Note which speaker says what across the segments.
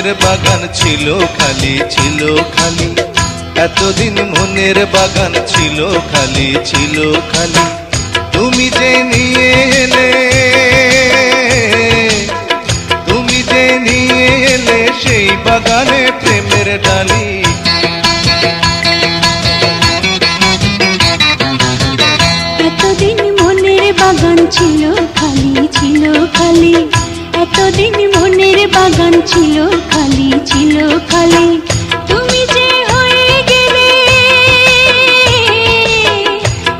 Speaker 1: মনের বাগান ছিল খালি ছিল খালি, এতদিন মনের বাগান ছিল খালি ছিল খালি। তুমি যে নিয়ে এলে, তুমি যে নিয়ে এলে সেই বাগানে প্রেমের ডালি।
Speaker 2: এতদিন মনের বাগান ছিল খালি ছিল খালি, এতদিন মনের বাগান ছিল খালি ছিল খালি। তুমি যে হয়ে গেলে,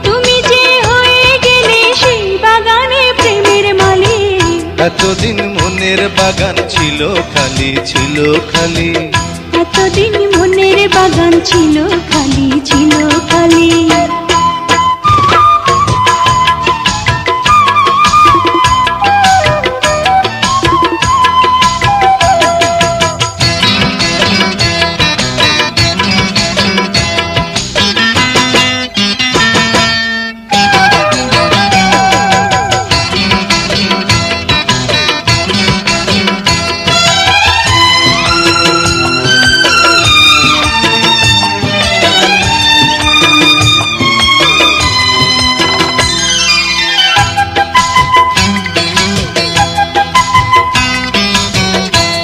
Speaker 2: তুমি যে হয়ে গেলে সেই বাগানে প্রেমের মালিক।
Speaker 1: এতদিন মনের বাগান ছিল খালি ছিল খালি,
Speaker 2: এতদিন মনের বাগান ছিল খালি ছিল খালি।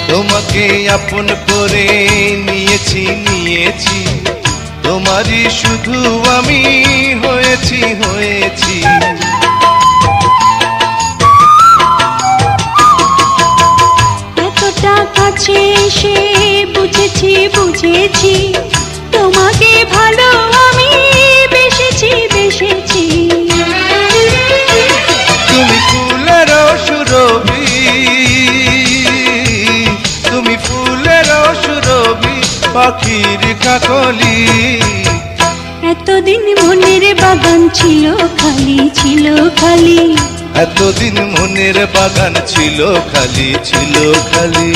Speaker 1: তোমাকে আপন করে নিয়েছি নিয়েছি, তোমারই শুধু আমি হয়েছি হয়েছি।
Speaker 2: এতটা কাছে এসে বুঝেছি বুঝেছি, তোমাকে ভালো আমি বেসেছি বেসেছি।
Speaker 1: তুমি ফুলের সুরভি, তুমি ফুলের সুরভি পাখির কাকলি।
Speaker 2: এতদিন মনের বাগান ছিল খালি ছিল খালি,
Speaker 1: এতদিন মনের বাগান ছিল খালি ছিল খালি।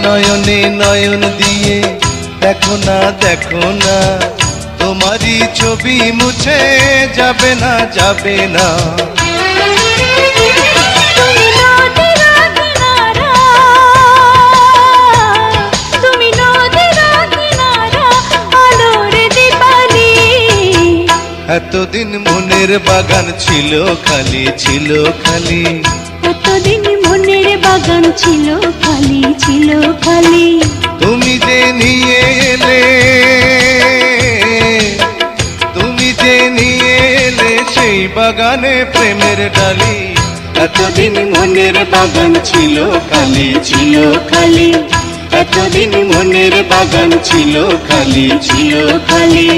Speaker 1: নয়নে নয়ন দিয়ে দেখো না দেখো না, তোমারই ছবি মুছে যাবে না যাবে না। এতদিন মনের বাগান ছিল খালি ছিল খালি,
Speaker 2: এতদিন মনের বাগান ছিল খালি ছিল খালি।
Speaker 1: তুমি যে নিয়ে এলে, তুমি যে নিয়ে এলে সেই বাগানে প্রেমের ডালি। এতদিন মনের বাগান ছিল খালি ছিল খালি, এতদিন মনের বাগান ছিল খালি ছিল খালি।